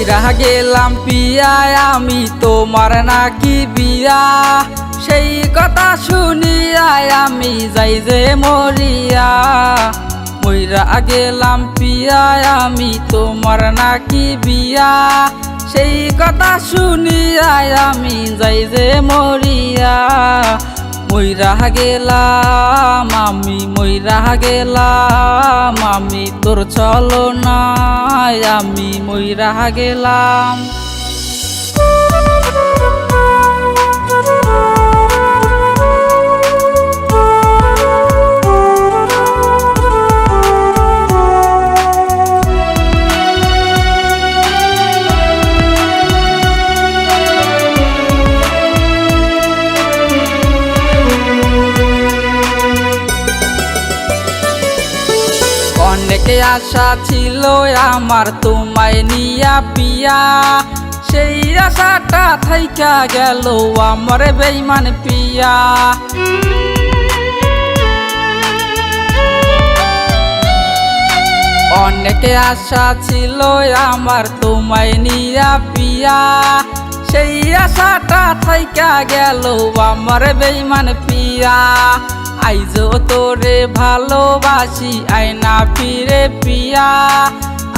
মইরা গেলাম পিয়া আমি তোমার নাকি বিয়া সেই কথা শুনিয়া আমি যাই যে মরিয়া মইরা গেলাম পিয়া আমি তোমার নাকি বিয়া সেই কথা শুনিয়া আমি যাই যে মরিয়া মইরা গেলাম আমি তোর ছলনায় আমি মইরা গেলাম। অনেকে আশা ছিল আমার তোমায় নিয়া পিয়া সেই আশাটা থাইকা গেল আমার বেঈমান পিয়া। অনেকে আশা ছিল আমার তোমায় নিয়া পিয়া সেই আশাটা থাইকা গেল আমার বেঈমান পিয়া। আইজো তোরে ভালোবাসি আয়না ফিরে পিয়া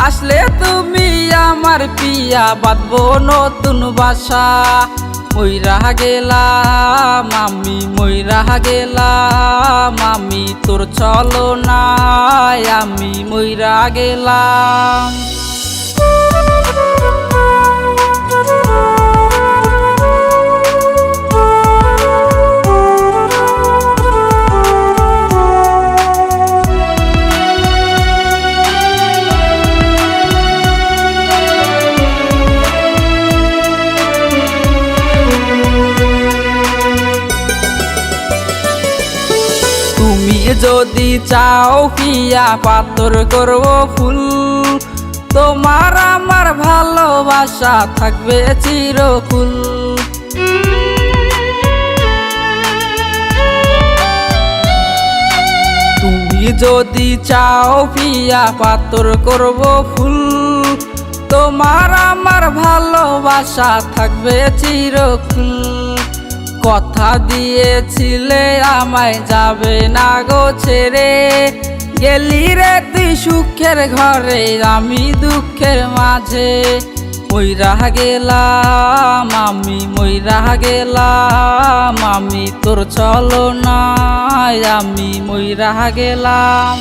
আসলে তুমি আমার পিয়া বাঁধবো নতুন বাসা মইরা গেলাম আমি তোর ছলনায় আমি মইরা গেলাম। তুমি যদি চাও পিয়া পাথর করব ফুল তোমার আমার ভালোবাসা থাকবে চিরকুল। তুমি যদি চাও পিয়া পাথর করব ফুল তোমার আমার ভালোবাসা থাকবে চিরকুল। কথা দিয়েছিলে আমায় যাবে না গো ছেড়ে গেলি রে তুই সুখের ঘরে আমি দুঃখের মাঝে মইরা গেলাম আমি তোর ছলনায় আমি মইরা গেলাম।